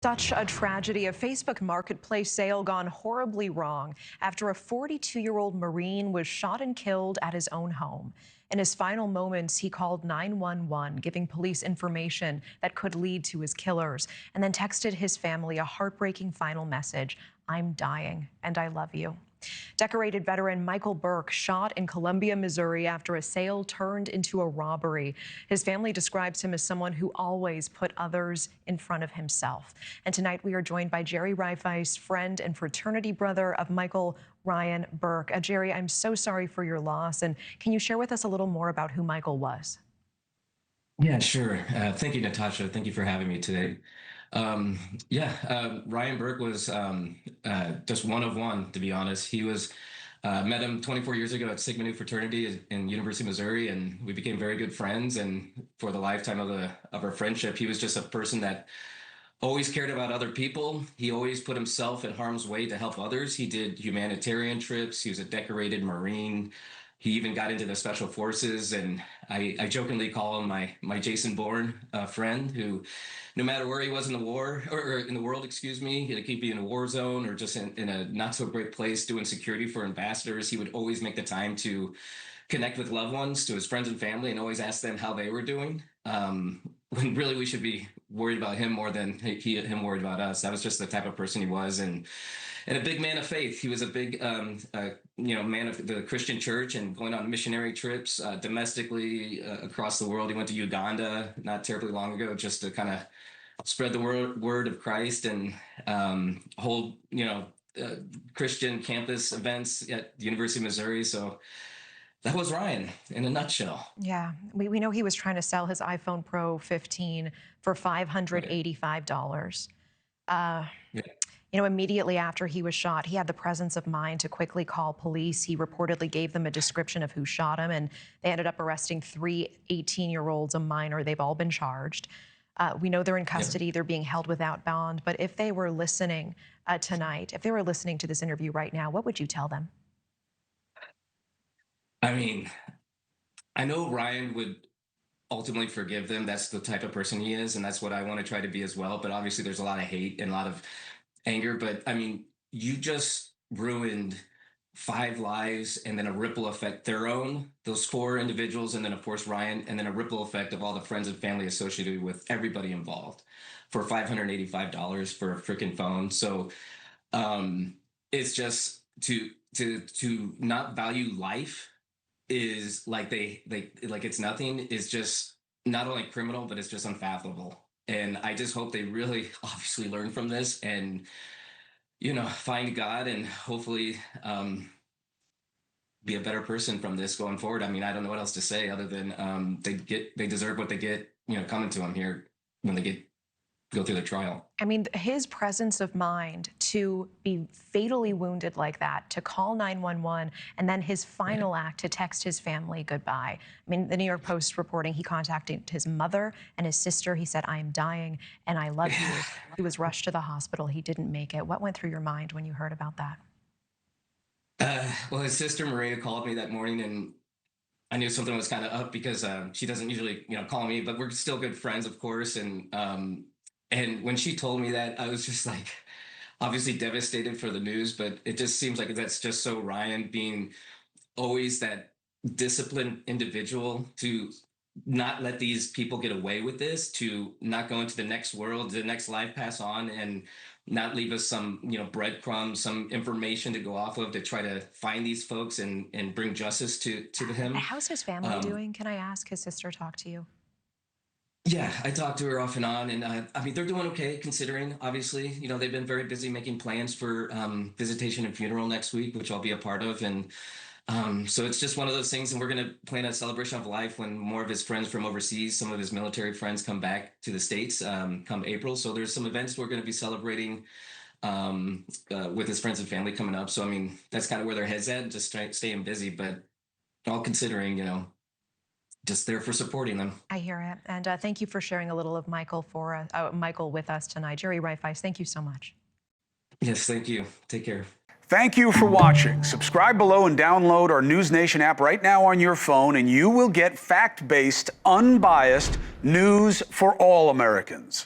Such a tragedy. A Facebook marketplace sale gone horribly wrong after a 42-year-old Marine was shot and killed at his own home. In his final moments, he called 911, giving police information that could lead to his killers, and then texted his family a heartbreaking final message: "I'm dying and I love you." Decorated veteran Michael Burke shot in Columbia, Missouri after a sale turned into a robbery. His family describes him as someone who always put others in front of himself. And tonight we are joined by Jerry Rifeis, friend and fraternity brother of Michael Ryan Burke. Jerry, I'm so sorry for your loss. And can you share with us a little more about who Michael was? Yeah, sure. Thank you, Natasha. Thank you for having me today. Ryan Burke was just one of one, to be honest. He was met him 24 years ago at Sigma Nu fraternity in University of Missouri, and we became very good friends. And for the lifetime of our friendship, he was just a person that always cared about other people. He always put himself in harm's way to help others. He did humanitarian trips. He was a decorated Marine. He even got into the special forces, and I jokingly call him my Jason Bourne friend, who, no matter where he was in the war or in the world, excuse me, he could be in a war zone or just in a not so great place doing security for ambassadors. He would always make the time to connect with loved ones, to his friends and family, and always ask them how they were doing. When really we should be worried about him more than him worried about us. That was just the type of person he was, and a big man of faith. He was a big man of the Christian church and going on missionary trips domestically across the world. He went to Uganda not terribly long ago just to kind of spread the word of Christ and hold Christian campus events at the University of Missouri. So that was Ryan in a nutshell. Yeah, we know he was trying to sell his iPhone Pro 15 for $585. Yeah. Immediately after he was shot, he had the presence of mind to quickly call police. He reportedly gave them a description of who shot him, and they ended up arresting three 18-year-olds, a minor. They've all been charged. We know they're in custody. Yeah. They're being held without bond. But if they were listening tonight, if they were listening to this interview right now, what would you tell them? I mean, I know Ryan would ultimately forgive them. That's the type of person he is, and that's what I want to try to be as well. But obviously there's a lot of hate and a lot of anger. But I mean, you just ruined 5 lives and then a ripple effect, those 4 individuals, and then of course Ryan, and then a ripple effect of all the friends and family associated with everybody involved for $585 for a freaking phone. So it's just to not value life is like they like it's nothing, is just not only criminal, but it's just unfathomable. And I just hope they really obviously learn from this and find God and hopefully be a better person from this going forward. I mean, I don't know what else to say other than they deserve what they get coming to them here when they go through the trial. I mean, his presence of mind to be fatally wounded like that, to call 911, and then his final act to text his family goodbye. I mean, the New York Post reporting he contacted his mother and his sister. He said, "I am dying and I love you." He was rushed to the hospital. He didn't make it. What went through your mind when you heard about that? Well, his sister Maria called me that morning, and I knew something was kind of up because she doesn't usually call me, but we're still good friends, of course. And when she told me that, I was just like, obviously devastated for the news, but it just seems like that's just so Ryan, being always that disciplined individual, to not let these people get away with this, to not go into the next world, the next life, pass on, and not leave us some, breadcrumbs, some information to go off of to try to find these folks and bring justice to him. How's his family doing? Can I ask? His sister talked to you? Yeah, I talked to her off and on, and I mean, they're doing okay considering, obviously, they've been very busy making plans for visitation and funeral next week, which I'll be a part of. And so it's just one of those things, and we're going to plan a celebration of life when more of his friends from overseas, some of his military friends, come back to the States come April. So there's some events we're going to be celebrating with his friends and family coming up. So, I mean, that's kind of where their head's at, just staying busy, but all considering, just there for supporting them. I hear it. And thank you for sharing a little of Michael with us tonight. Jerry Rifeis, thank you so much. Yes, thank you. Take care. Thank you for watching. Subscribe below and download our NewsNation app right now on your phone, and you will get fact-based, unbiased news for all Americans.